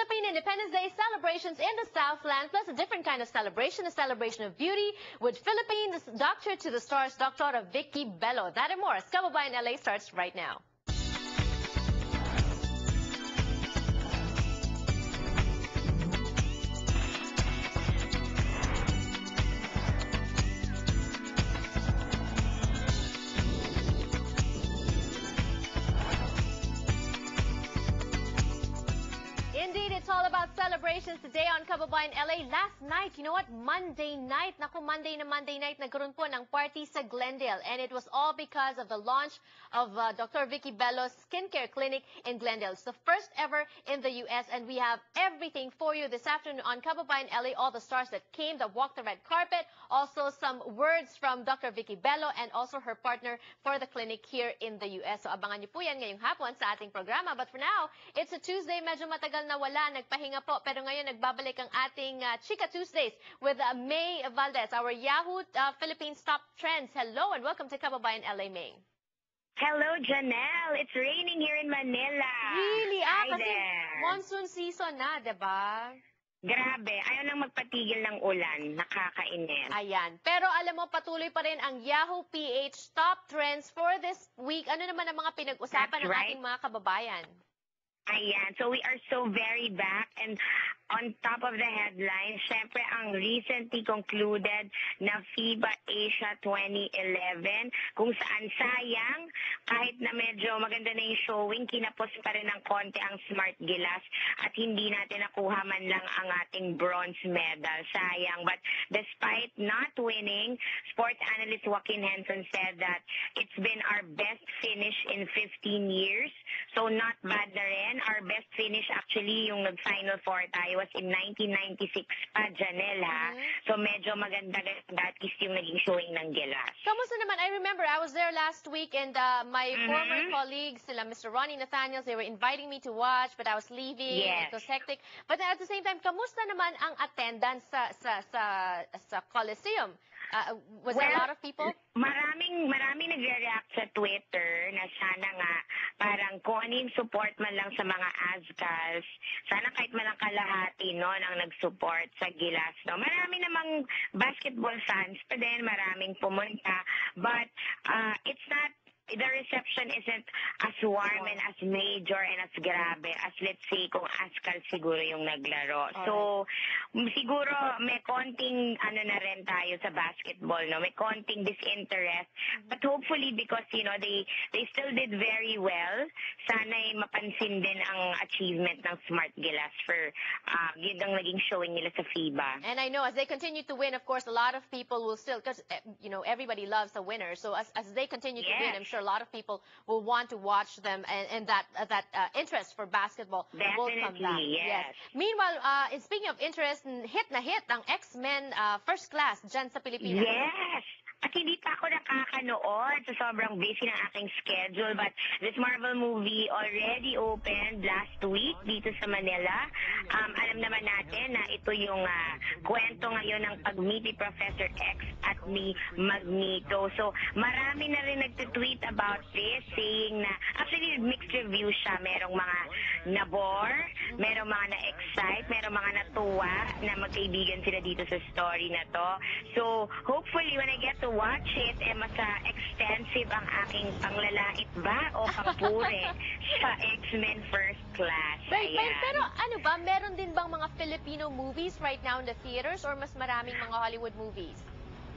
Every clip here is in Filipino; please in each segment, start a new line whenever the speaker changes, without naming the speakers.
Philippine Independence Day celebrations in the Southland, plus a different kind of celebration, a celebration of beauty with Philippines Doctor to the Stars, Dr. Vicky Bello. That and more as Kababayan LA starts right now. Indeed, it's all about celebrations today on Kababayan LA. Last night, you know what? Monday night. Naku, Monday night, nagkaroon po ng party sa Glendale. And it was all because of the launch of Dr. Vicky Bello's skincare clinic in Glendale. It's the first ever in the U.S. And we have everything for you this afternoon on Kababayan LA. All the stars that came, that walked the red carpet. Also, some words from Dr. Vicky Bello and also her partner for the clinic here in the U.S. So, abangan niyo po yan ngayong hapon sa ating programa. But for now, it's a Tuesday. Medyo matagal na wala, nagpahinga po. Pero ngayon, nagbabalik ang ating Chika Tuesdays with May Valdez, our Yahoo Philippines Top Trends. Hello and welcome to Kababayan LA, May.
Hello, Janelle. It's raining here in Manila.
Really?
Hi
Kasi
there.
monsoon season na, diba?
Grabe. Ayaw nang magpatigil ng ulan. Nakakainis.
Ayan. Pero alam mo, patuloy pa rin ang Yahoo PH Top Trends for this week. Ano naman ang mga pinag-usapan ng ating mga kababayan?
Ayan. So we are so very back and on top of the headlines, syempre ang recently concluded na FIBA Asia 2011 kung saan sayang kahit na medyo maganda na yung showing, kinapos pa rin ng konti ang Smart Gilas at hindi natin nakuha man lang ang ating bronze medal. Sayang. But despite not winning, sports analyst Joaquin Henson said that it's been our best finish in 15 years. So not bad na rin. Our best finish actually yung nag-final four tayo was in 1996 pa, Janelle, ha? So medyo maganda at least yung naging showing ng Gilas.
Kamusta naman? I remember I was there last week and my former colleagues, sila Mr. Ronnie Nathaniels, they were inviting me to watch but I was leaving.
Yes.
It was hectic. But at the same time, kamusta naman ang attendance sa Coliseum? Was there a lot of people?
Maraming nagre-react sa Twitter na sana nga parang kung ano yung support man lang sa mga Azkals, sana kahit man lang kalahati noon ang nag-support sa Gilas. No? Marami namang basketball fans pa din, maraming pumunta, but it's not, the reception isn't as warm and as major and as grabe as let's say kung Azkal siguro yung naglaro. So siguro may konting ano na rin tayo sa basketball, no? May konting disinterest. But hopefully because you know they still did very well, sana'y mapansin din ang achievement ng Smart Gilas for yun ang naging showing nila sa FIBA.
And I know as they continue to win, of course, a lot of people will still, because you know everybody loves a winner. So as they continue to win, I'm sure a lot of people will want to watch them, and that interest for basketball will come back.
Yes.
Meanwhile, speaking of interest, hit ang X-Men First Class dyan sa Pilipinas.
Yes. At hindi pa ako nakakanood sa sobrang busy ng aking schedule. But this Marvel movie already opened last week dito sa Manila. Alam naman natin na ito yung kwento ngayon ng pag-meet ni Professor X at ni Magneto. So marami na rin nagtitweet about this saying na, actually mixed review siya. Merong mga nabore, merong mga na-excite, merong mga natuwa na magkaibigan sila dito sa story na to. So hopefully when I get to watch it, mas extensive ang aking panglalait ba o kapure sa X-Men First Class.
Right, pero ano ba, meron din bang mga Filipino movies right now in the theaters or mas maraming mga Hollywood movies?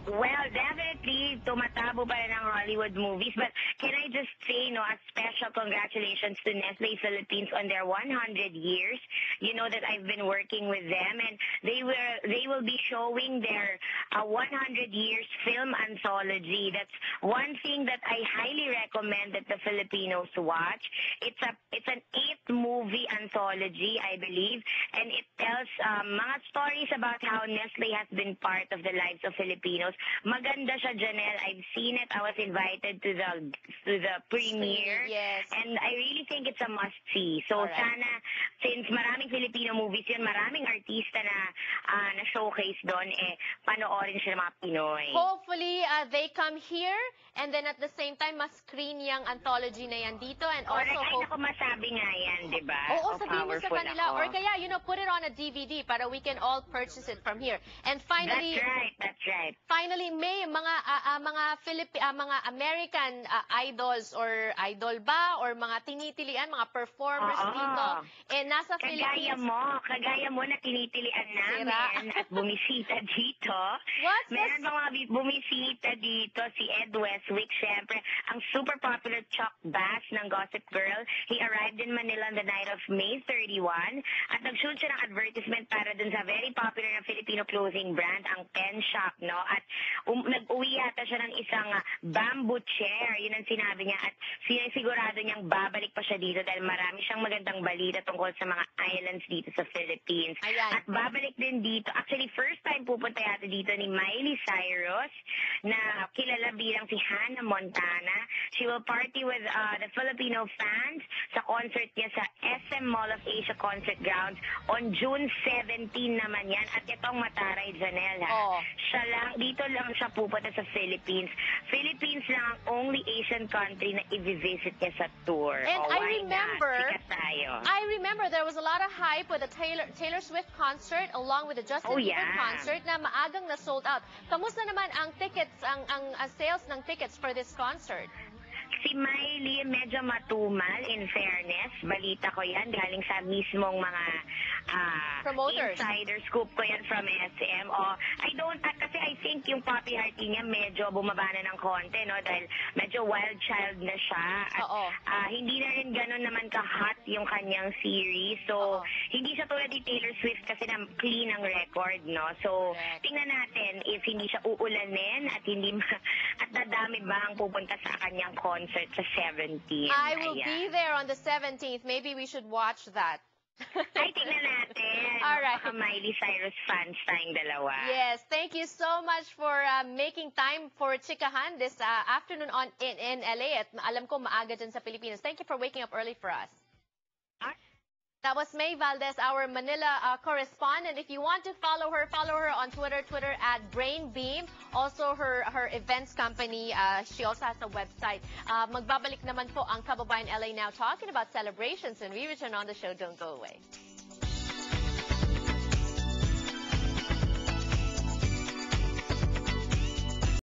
Well, definitely, tumatabo pa rin ang Hollywood movies. But can I just say, a special congratulations to Nestle Philippines on their 100 years. You know that I've been working with them, and they will be showing their 100 years film anthology. That's one thing that I highly recommend that the Filipinos watch. It's an 8-movie anthology, I believe, and it tells mga stories about how Nestle has been part of the lives of Filipinos. Maganda siya, Janelle. I've seen it. I was invited to the premiere.
Yes.
And I really think it's a must-see. So sana since maraming Filipino movies yun, maraming artista na na-showcase doon, panoorin siya ng mga Pinoy.
Hopefully, they come here and then at the same time, mas-screen yung anthology na yan dito and also...
Ay, naku, masabi nga yan, di ba?
Oo, sabihin mo sa
Powerful
kanila.
ako.
Or kaya, put it on a DVD para we can all purchase it from here. And finally...
That's right.
Finally, may mga American idols or idol ba or mga tinitilian, mga performers dito, nasa Philippines.
Kagaya mo na tinitilian namin at bumisita dito.
What?
Meron mga bumisita dito, si Ed Westwick, syempre, ang super popular Chuck Bass ng Gossip Girl. He arrived in Manila on the night of May 31 at nag-shoot siya ng advertisement para dun sa very popular na Filipino clothing brand, ang Pen Shop, no? At nag-uwi yata siya ng isang bamboo chair, yun ang sinabi niya, at sigurado niyang babalik pa siya dito dahil marami siyang magandang balita tungkol sa mga islands dito sa Philippines.
Ayan.
At babalik din dito. Actually, first time pupunta yata dito ni Miley Cyrus na kilala bilang si Hannah Montana. She will party with the Filipino fans sa concert niya sa SM Mall of Asia Concert Grounds on June 17 naman yan. At itong Mataray, Janelle, dito lang siya pupunta sa Philippines. Philippines lang ang only Asian country na i-visit niya sa tour.
And
I
remember there was a lot of hype with the Taylor Swift concert along with the Justin Bieber concert na maagang na sold out. Kamusta naman ang tickets, ang sales ng tickets for this concert?
Si Miley medyo matumal, in fairness. Balita ko yan galing sa mismong mga
promoters.
Insider scoop ko yan from SM. Kasi I think yung popularity niya medyo bumaba na ng konti, no? Dahil medyo wild child na siya. At hindi na rin ganun naman ka-hot yung kanyang series. So, hindi siya tulad ni Taylor Swift kasi na clean ang record, no? So, tingnan natin if hindi siya uulanin at at dadami ba ang pupunta sa kanyang concert sa 17.
I will be there on the 17th. Maybe we should watch that.
Ay, tingnan natin.
All right.
Baka Miley Cyrus fans tayong dalawa.
Yes, thank you so much for making time for Chikahan this afternoon in LA. At alam ko maaga dyan sa Pilipinas. Thank you for waking up early for us. That was May Valdez, our Manila correspondent. If you want to follow her on Twitter at BrainBeam. Also, her events company, she also has a website. Magbabalik naman po ang Kababayan LA Now talking about celebrations, and we return on the show. Don't go away.